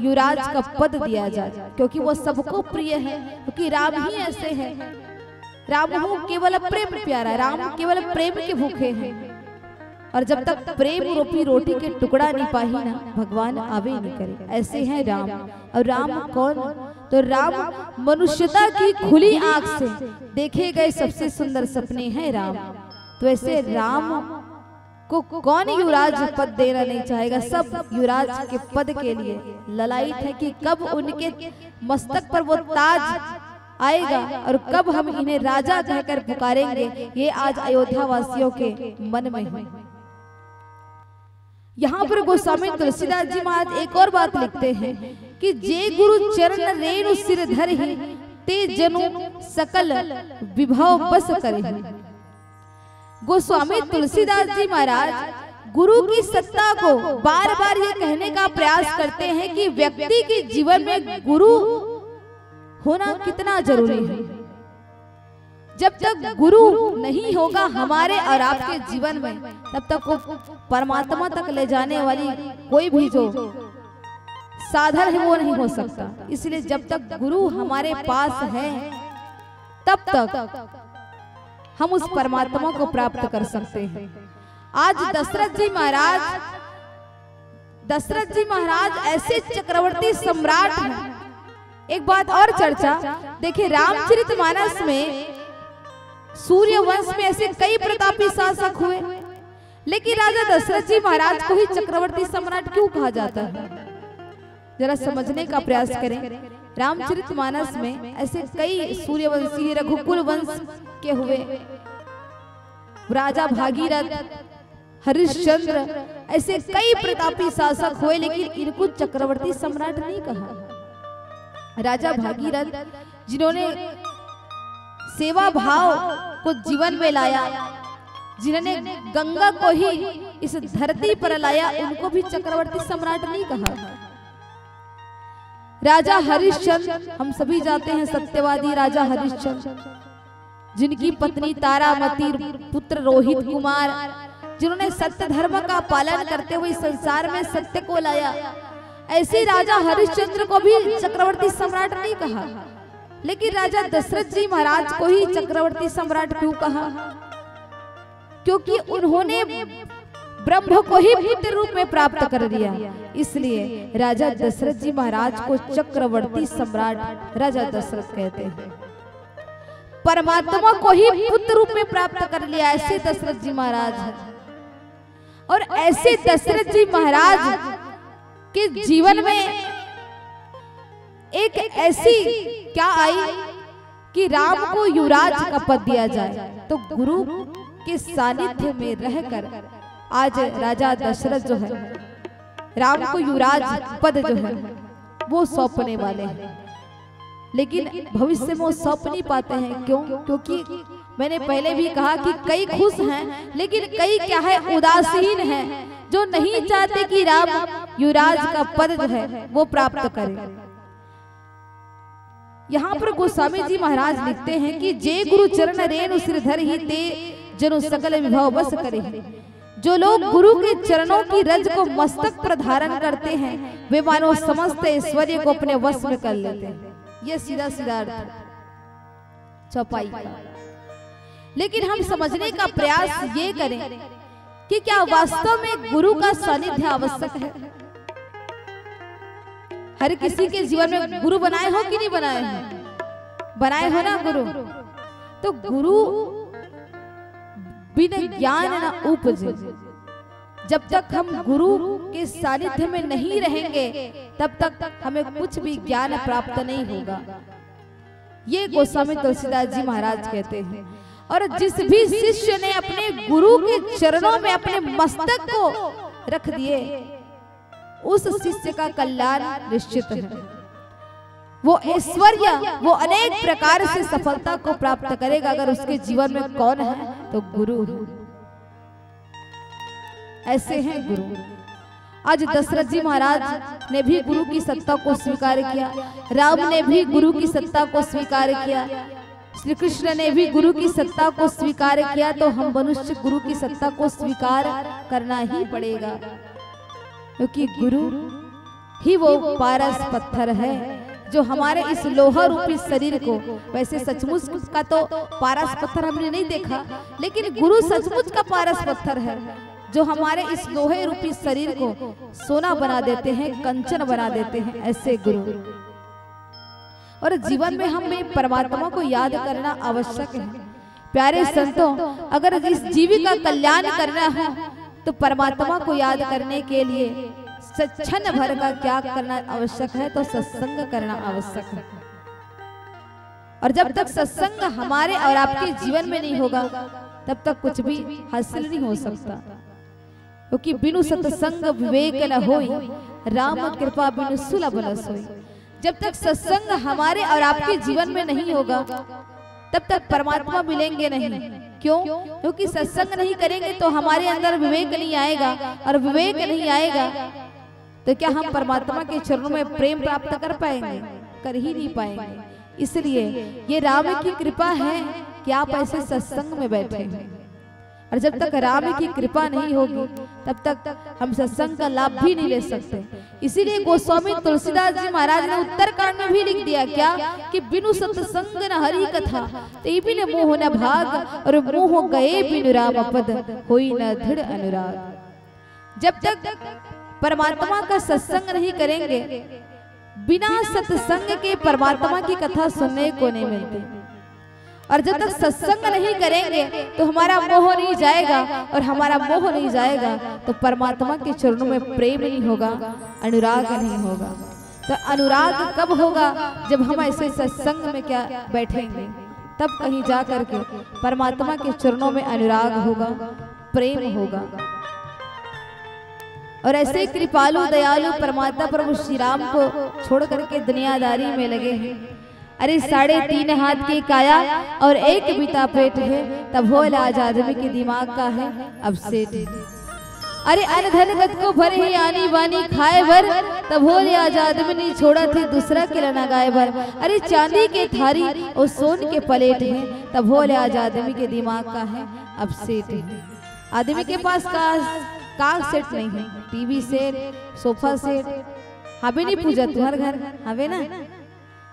युवराज का पद दिया जाए, क्योंकि वो सबको प्रिय है, क्योंकि राम ही ऐसे हैं। राम हो केवल प्रेम प्यारा, राम केवल प्रेम के भूखे हैं, और जब तक प्रेम रूपी रोटी के टुकड़ा नहीं पाही ना, भगवान आवे नहीं करे। ऐसे हैं राम। और राम कौन? तो राम मनुष्यता की खुली आंख से देखे गए सबसे सुंदर सपने हैं राम। तो ऐसे राम को कौन युवराज पद देना नहीं चाहेगा? सब युवराज के पद के लिए ललायित है कि कब उनके मस्तक पर वो ताज आएगा और कब हम इन्हें राजा कहकर पुकारेंगे। ये आज अयोध्या वासियों के मन में है। यहाँ पर गोस्वामी तुलसीदास जी महाराज एक और बात लिखते हैं कि जे गुरु चरण रेणु सिर धर ही, ते जनु सकल विभव बस करे। गोस्वामी तुलसीदास जी महाराज गुरु की सत्ता को बार बार ये कहने का प्रयास करते हैं कि व्यक्ति के जीवन में गुरु होना कितना जरूरी है। जब तक गुरु नहीं होगा हमारे और आपके जीवन में, तब तक वो परमात्मा तक ले जाने वाली कोई भी जो साधन है वो नहीं हो सकता। इसलिए जब तक गुरु हमारे पास है तब तक हम उस परमात्मा को प्राप्त कर सकते हैं। आज दशरथ जी महाराज ऐसे चक्रवर्ती सम्राट हैं। एक बात और चर्चा देखिए, रामचरितमानस में सूर्य वंश में ऐसे कई प्रतापी शासक हुए, लेकिन राजा दशरथ जी महाराज को ही चक्रवर्ती सम्राट क्यों कहा जाता है? जरा समझने का प्रयास करें। रामचरितमानस में ऐसे कई सूर्यवंशी, रघुकुल वंश के हुए, राजा भागीरथ, हरिश्चंद्र, ऐसे कई प्रतापी शासक हुए, लेकिन इनको चक्रवर्ती सम्राट नहीं कहा। राजा भागीरथ जिन्होंने सेवा भाव को जीवन में लाया, जिन्होंने गंगा को ही इस धरती पर लाया, उनको भी चक्रवर्ती सम्राट नहीं कहा। राजा हरिश्चंद्र, हम सभी जानते हैं सत्यवादी राजा हरिश्चंद्र, जिनकी पत्नी तारामती, पुत्र रोहित कुमार, जिन्होंने सत्य धर्म का पालन करते हुए संसार में सत्य को लाया, ऐसे राजा हरिश्चंद्र को भी चक्रवर्ती सम्राट नहीं कहा। लेकिन राजा दशरथ जी महाराज को ही चक्रवर्ती सम्राट क्यों कहा? क्योंकि उन्होंने ब्रह्म को ही पुत्र रूप में प्राप्त कर दिया। इसलिए राजा दशरथ जी महाराज को चक्रवर्ती सम्राट राजा दशरथ कहते हैं। परमात्मा को ही पुत्र रूप में प्राप्त कर लिया, ऐसे दशरथ जी महाराज हैं। और ऐसे दशरथ जी महाराज के जीवन में एक ऐसी क्या आई कि राम को युवराज का पद दिया जाए। तो गुरु के सानिध्य में रहकर आज राजा दशरथ जो है राम को युवराज पद जो है वो सौंपने वाले हैं। लेकिन भविष्य में वो सौंप नहीं पाते हैं। क्यों? क्योंकि मैंने पहले भी कहा कि कई खुश हैं, लेकिन कई क्या है, उदासीन हैं, जो नहीं चाहते कि राम युवराज का पद जो है वो प्राप्त करे। यहाँ पर गोस्वामी जी महाराज लिखते हैं कि जे गुरु चरण रेणु सिर धर ही, ते जनु सकल विभव बस करे। जो लोग गुरु के चरणों की रज को मस्तक पर धारण करते हैं, वे मानो समस्त ऐश्वर्य को अपने वश में कर लेते हैं। ये सीधा सीधा अर्थ चौपाई का। लेकिन हम समझने का प्रयास ये करें कि क्या वास्तव में गुरु का सानिध्य आवश्यक है? हर किसी के जीवन में गुरु बनाए हो कि नहीं बनाए हो? बनाए हो ना गुरु। तो गुरु बिना ज्ञान न उपजे। जब तक हम गुरु के सानिध्य में नहीं रहेंगे तब तक हमें कुछ भी ज्ञान प्राप्त नहीं होगा। ये गोस्वामी तुलसीदास जी महाराज कहते हैं। और जिस भी शिष्य ने अपने गुरु के चरणों में अपने मस्तक को रख दिए, उस शिष्य का कल्याण निश्चित है। वो ऐश्वर्य, वो अनेक प्रकार से सफलता को प्राप्त करेगा अगर उसके जीवन में कौन है तो गुरु है। ऐसे हैं गुरु। आज दशरथ जी महाराज ने भी गुरु की सत्ता को स्वीकार किया, राम ने भी गुरु की सत्ता को स्वीकार किया, श्री कृष्ण ने भी गुरु की सत्ता को स्वीकार किया। तो हम मनुष्य गुरु की सत्ता को स्वीकार करना ही पड़ेगा, क्योंकि गुरु ही वो पारस पत्थर है जो हमारे इस लोहा रूपी शरीर को, वैसे सचमुच का तो पारस पत्थर हमने नहीं देखा, लेकिन गुरु सचमुच का पारस पत्थर है जो हमारे इस लोहे रूपी शरीर को सोना बना देते हैं, कंचन बना देते हैं। ऐसे गुरु। और जीवन में हमें परमात्मा को याद करना आवश्यक है। प्यारे संतों, अगर इस जीवी का कल्याण करना है तो परमात्मा को याद करने के लिए क्षण भर का क्या करना आवश्यक है तो सत्संग करना आवश्यक है। और जब तक सत्संग हमारे और आपके जीवन में नहीं होगा तब तक कुछ भी हासिल नहीं हो सकता, क्योंकि बिनु सत्संग विवेक न होई, राम कृपा बिनु सुलभ न सोई। जब तक सत्संग हमारे और आपके जीवन में नहीं होगा तब तक परमात्मा मिलेंगे नहीं। क्यों? क्योंकि सत्संग नहीं करेंगे तो हमारे अंदर विवेक नहीं आएगा, और विवेक नहीं आएगा तो क्या हम परमात्मा के चरणों में प्रेम प्राप्त कर पाएंगे? कर ही नहीं पाएंगे। इसलिए ये राम की कृपा है कि आप ऐसे सत्संग में बैठे हैं, और जब तक राम की कृपा नहीं होगी तब तक हम सत्संग का लाभ भी नहीं ले सकते। इसीलिए गोस्वामी तुलसीदास जी महाराज ने उत्तरकांड में भी लिख दिया क्या कि बिनु सत्संग न हरि कथा, ते बिन मोह न भाग, और मोह गए बिनु राम पद, होई न दृढ़ अनुराग। जब तक परमात्मा का सत्संग नहीं करेंगे, बिना सत्संग के परमात्मा की कथा सुनने को नहीं मिलती। और जब तक सत्संग नहीं करेंगे तो हमारा मोह नहीं जाएगा, और हमारा मोह नहीं जाएगा तो परमात्मा के चरणों में प्रेम नहीं होगा, अनुराग नहीं होगा। तो अनुराग कब होगा? जब हम ऐसे सत्संग में क्या बैठेंगे, तब कहीं जा करके परमात्मा के चरणों में अनुराग होगा, प्रेम होगा। और ऐसे कृपालु दयालु परमात्मा प्रभु श्री राम को छोड़ करके दुनियादारी में लगे हैं। अरे 3.5 हाथ की काया और 1 बीता पेट है, तब हो आज आदमी के दिमाग का है अब सेठ। अरे अनधन गत को भर ही आनी बानी खाए भर, तब हो आज आदमी ने छोड़ा थे दूसरा खिलाना गाय भर। अरे चांदी के थारी और सोन के प्लेट है, तब हो आज आदमी के दिमाग का है अब सेठ। आदमी के पास का सेट नहीं है, टीवी सेट, सोफा सेट हमें नहीं पूजा तुम्हारे घर हमें ना।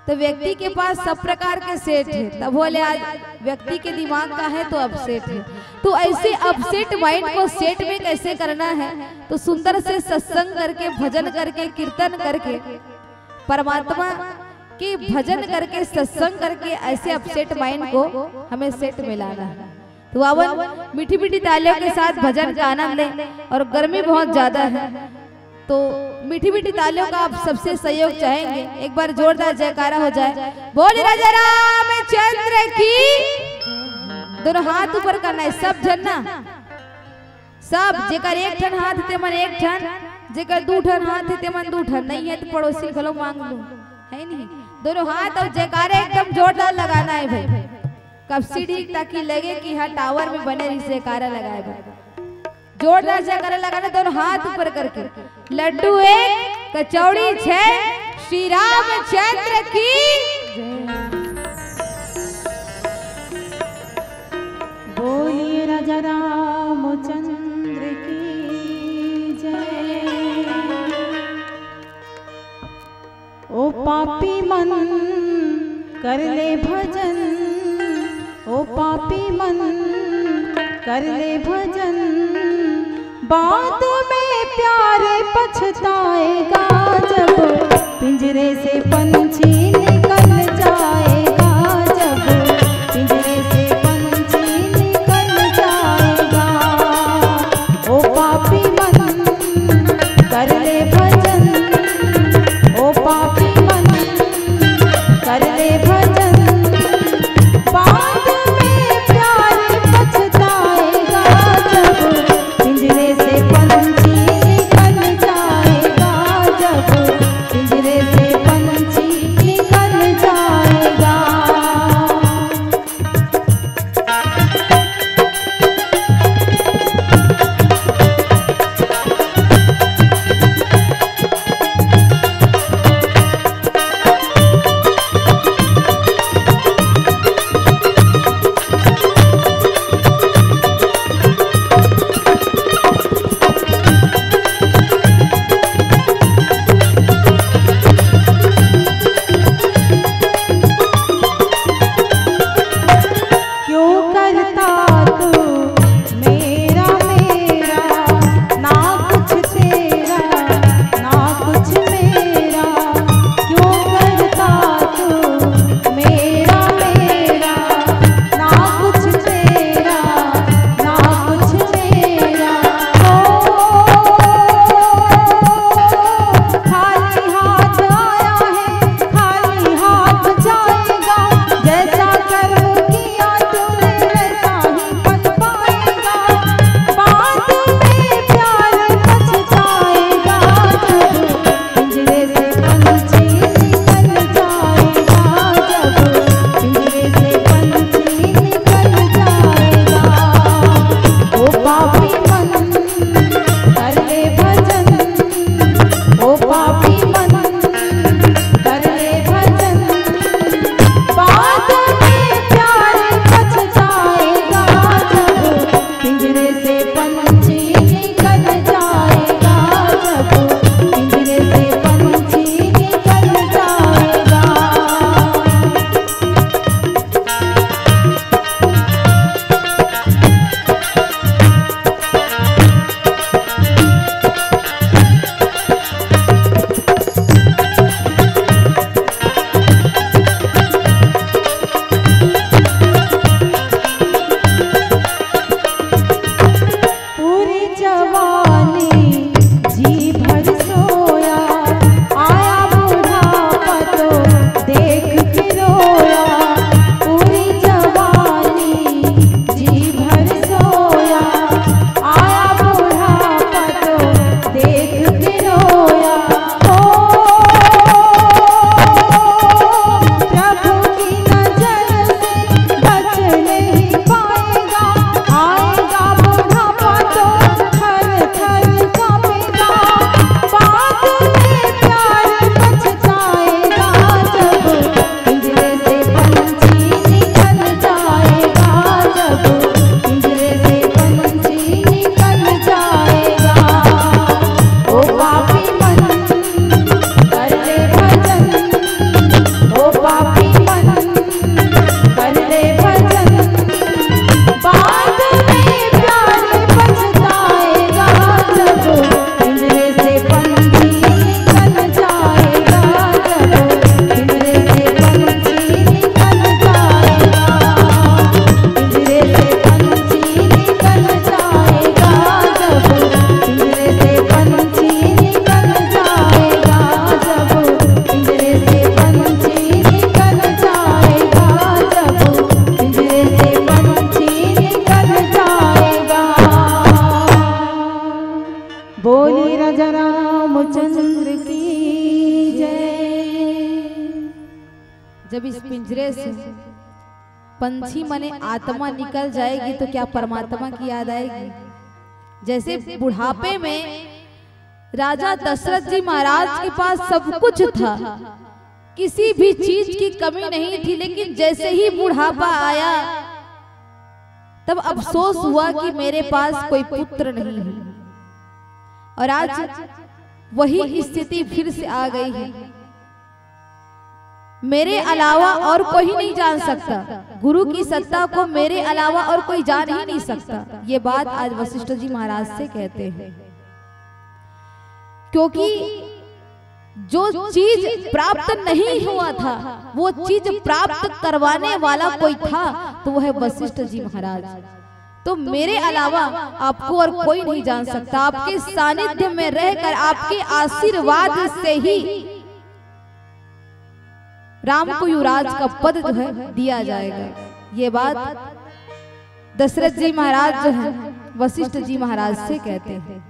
तो व्यक्ति के पास सब प्रकार के सेट है, तब बोले आज व्यक्ति के दिमाग का है तो अपसेट है। तो ऐसे अपसेट माइंड को सेट में कैसे करना है? तो सुंदर से सत्संग करके, भजन करके, कीर्तन करके, परमात्मा के भजन करके, सत्संग करके ऐसे अपसेट माइंड को हमें सेट में लाना है। तो आवन मीठी मीठी तालियों के साथ भजन का आनंद लें। और गर्मी बहुत ज्यादा है तो मीठी मीठी तालियों का आप सबसे सहयोग चाहेंगे। एक बार जोरदार जयकारा हो जाए, बोल राजा रामचंद्र की। दोनों हाथ ऊपर करना है सब झन्ना, सब जेकर 1 ठन हाथ ते मन 1 ठन, जेकर 2 ठन हाथ ते मन 2 ठन, नहीं है तो पड़ोसी खलो मांग लो, है नहीं। दोनों हाथ और जयकारे एकदम जोरदार लगाना है भाई, कब सीढ़ी ताकि लगे कि यहाँ टावर में बने रही जयकारा लगाए भाई। जोरदार जयकारा लगाना, दोनों हाथ ऊपर करके। लड्डू 1 कचौड़ी 6, श्री रामचंद्र की बोलिए राजा रामचंद्र की जय। ओ पापी मन कर ले भजन, ओ पापी मन कर ले भजन, बाद में प्यारे पछताएगा जब पिंजरे से पंछी निकल जाएगा, जब पिंजरे से पंछी निकल जाएगा। ओ पापी मन कर ले भजन, ओ पापी मन कर ले भजन, बाद में प्यारे पछताएगा जब पिंजरे से पंछी निकल जाएगा, जब पिंजरे से पंछी निकल जब इस पिंजरे से पंछी माने आत्मा निकल जाएगी तो क्या परमात्मा की याद आएगी? जैसे बुढ़ापे में राजा दशरथ जी महाराज के पास सब कुछ था, किसी भी चीज की कमी नहीं थी, लेकिन जैसे ही बुढ़ापा आया तब अफसोस हुआ कि मेरे पास कोई पुत्र नहीं है। और आज वही स्थिति फिर से आ गई है। मेरे अलावा और कोई नहीं जान सकता, गुरु की सत्ता को मेरे अलावा और कोई जान ही नहीं सकता। ये बात आज वशिष्ठ जी महाराज से कहते हैं, क्योंकि जो चीज प्राप्त नहीं हुआ था वो चीज प्राप्त करवाने वाला कोई था तो वह है वशिष्ठ जी महाराज। तो मेरे अलावा आपको और कोई नहीं जान सकता। आपके सानिध्य में रहकर आपके आशीर्वाद से ही राम को युवराज का पद जो है दिया जाएगा। ये बात दशरथ जी महाराज जो है वशिष्ठ जी महाराज से कहते हैं।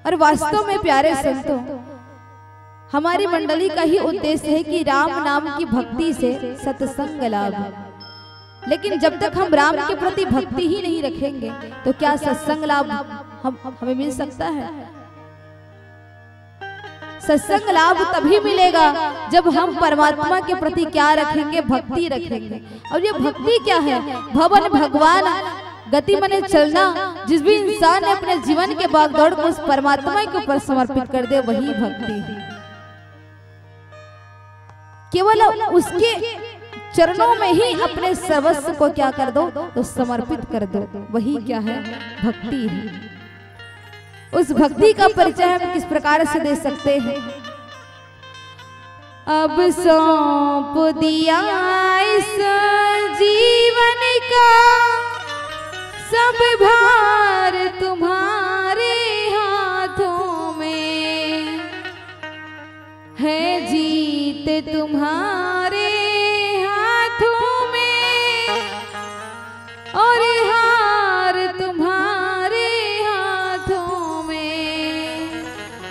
और वास्तव में प्यारे संतों, हमारी मंडली का ही उद्देश्य है कि राम नाम की भक्ति से सत्संग लाभ। लेकिन जब तक हम राम के प्रति भक्ति ही नहीं रखेंगे तो क्या सत्संग लाभ हमें मिल सकता है? सत्संग लाभ तभी मिलेगा जब हम परमात्मा के प्रति क्या रखेंगे? भक्ति रखेंगे। और ये भक्ति क्या है? भवन भगवान गति मने चलना। जिस भी इंसान ने अपने जीवन के भागदौड़ को उस परमात्मा के ऊपर समर्पित कर दे वही भक्ति है। केवल उसके चरणों में ही अपने सर्वस्व को क्या कर दो? तो समर्पित कर दो। वही क्या है? भक्ति है। उस भक्ति का परिचय हम किस प्रकार से दे सकते हैं? अब सौंप दिया इस जीवन का सब भार तुम्हारे हाथों में है, जीत तुम्हारे हाथों में और हार तुम्हारे हाथों में।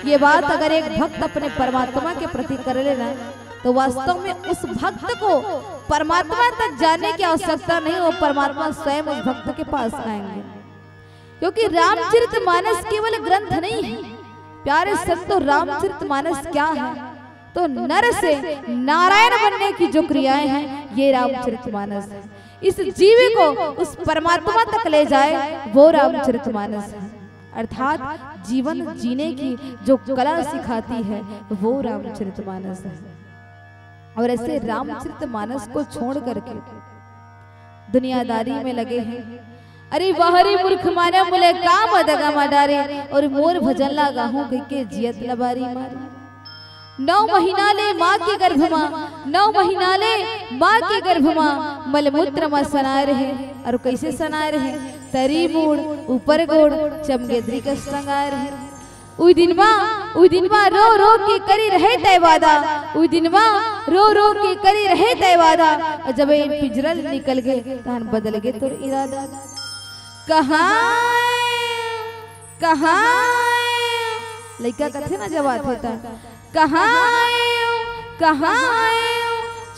ये बात अगर एक भक्त अपने परमात्मा के प्रति कर लेना तो वास्तव में उस भक्त को परमात्मा तक जाने की आवश्यकता नहीं, वो परमात्मा स्वयं उस भक्त के पास आएंगे। क्योंकि रामचरितमानस केवल ग्रंथ नहीं है प्यारे संतों। रामचरितमानस क्या है? तो नर से नारायण बनने की जो क्रियाएं हैं ये रामचरितमानस है। इस जीव को उस परमात्मा तक ले जाए वो रामचरितमानस है। अर्थात जीवन जीने की जो कला सिखाती है वो रामचरितमानस है। और ऐसे रामचरितमानस को छोड़ करके दुनियादारी में लगे हैं। अरे वाहरे मूर्ख माने मुले काम दगा माडारे और मोर भजन लगा हूं के जियत लबारी मारी। 9 महीना ले माँ के गर्भ माँ, 9 महीना ले माँ के गर्भ माँ मलमूत्र माँ सनाए रहे। और कैसे सनाए रहे? तरी मूड़ ऊपर गोड़ चमगेदरी का संगाए रहे। उई दिनवा रो रो के करी रहे तय वादा, उई दिनवा रो रो के करी रहे तय वादा। और जब पिंजरल निकल गए तहन बदल गए तो इरादा। कहाँ लड़का कथे ना जवाब होता, कहाँ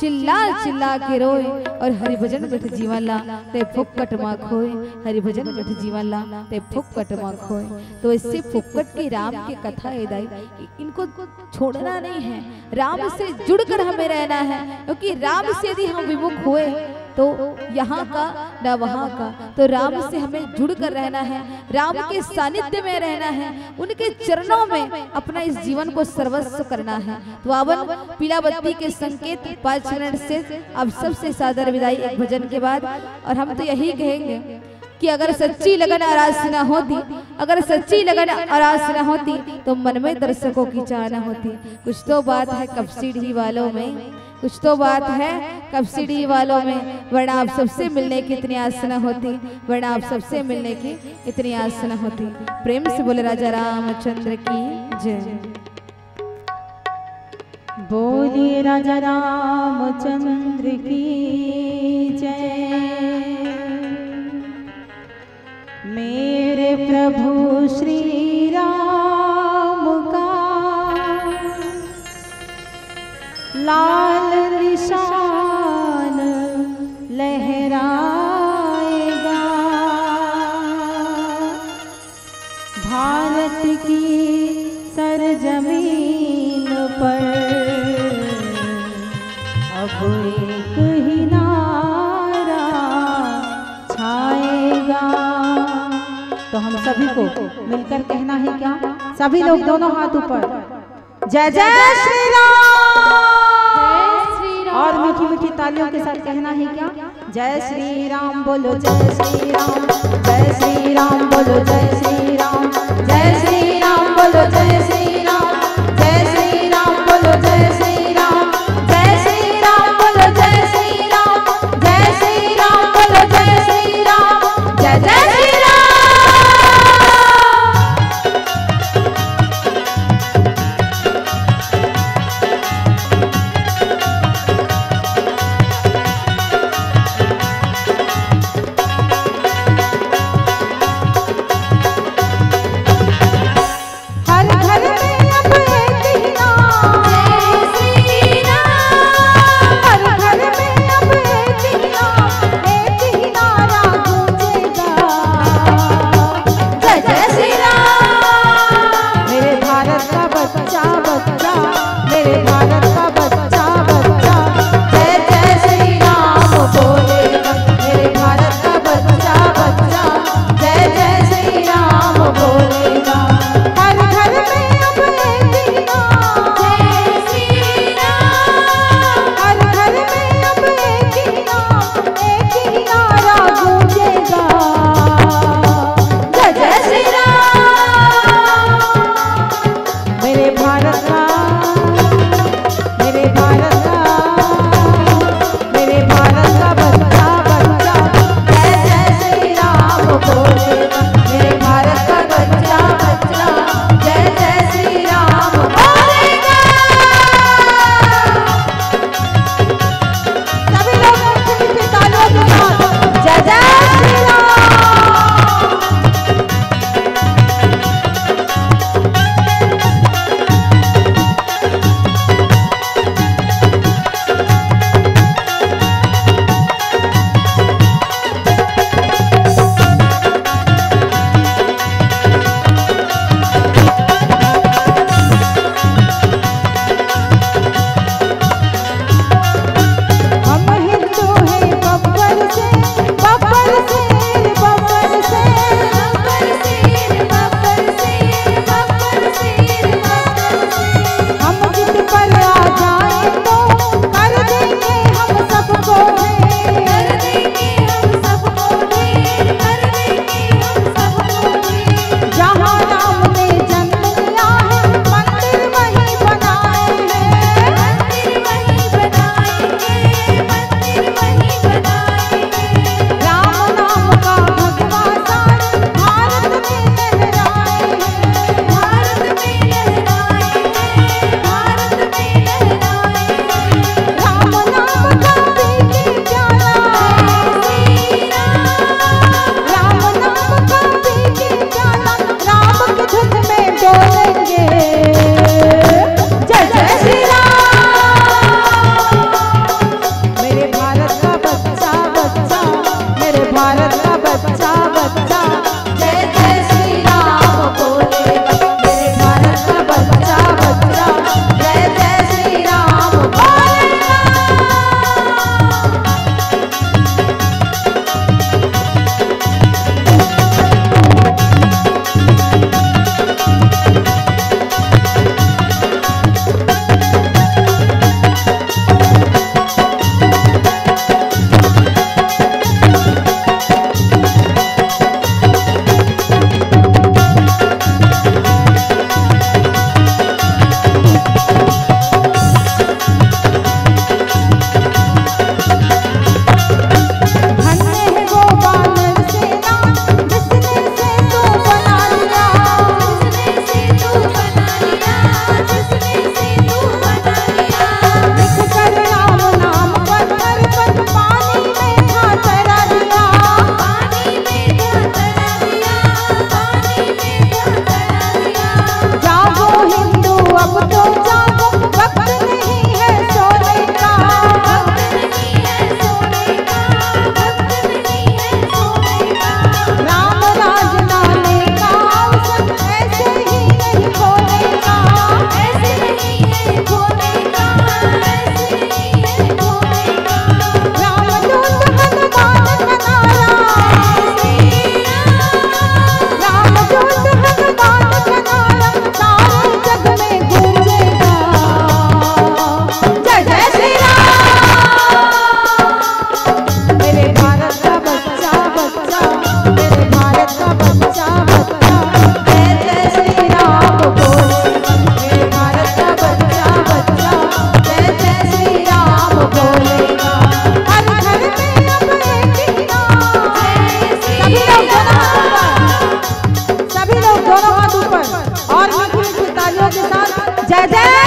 चिल्ला चिल्ला के रोए और हरि भजन बैठ जीवन ला ते फुक्कट माँ खोए। हरि भजन बैठ जीवन ला ते फुक्कट माँ खोए। तो इससे फुक्कट की राम की कथा एदाई इनको छोड़ना नहीं है, राम से जुड़कर हमें रहना है। क्योंकि राम से यदि हम विमुख हुए तो यहाँ का न वहाँ का, तो राम से हमें जुड़कर रहना है, राम के सानिध्य में रहना है, उनके चरणों में अपना इस जीवन को सर्वस्व करना है। तो आवन पीला बत्ती के संकेत 5 मिनट से अब सबसे सादर विदाई एक भजन के बाद। और हम तो यही कहेंगे कि अगर सच्ची लगन आराधना होती, अगर सच्ची लगन आराधना होती तो मन में दर्शकों की चाहना होती। कुछ तो बात है कब सीढ़ी वालों में, कुछ तो बात है कब सीढ़ी वालों में, वरना आप सबसे मिलने की इतनी आस न होती, वरना आप सबसे मिलने की इतनी आस न होती। प्रेम से बोले राजा रामचंद्र की जय। बोलिए राजा रामचंद्र की जय। मेरे प्रभु श्री राम का लाल निशान लहराएगा। भारत की सरजमीन पर अब एक ही नारा छाएगा। तो हम सभी को मिलकर कहना है क्या? सभी लोग दोनों हाथ ऊपर, जय जय श्री राम। और मीठी मीठी तालियों के साथ कहना है क्या? जय श्री राम बोलो, जय श्री राम, जय श्री राम बोलो, जय श्री राम, जय श्री राम बोलो, जय श्री राम, जय श्री राम बोलो, जय श्री राम, जय श्री राम बोलो, जय श्री राम, जय श्री राम बोलो, जय श्री राम, जय जय श्री राम।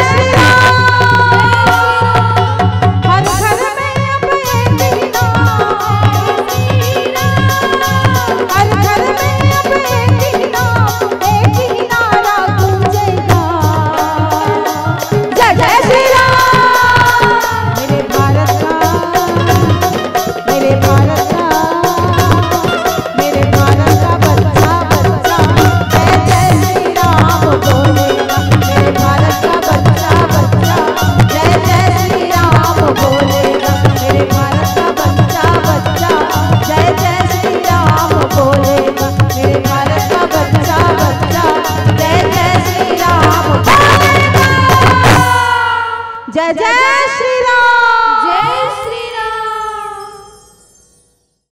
श्री राम।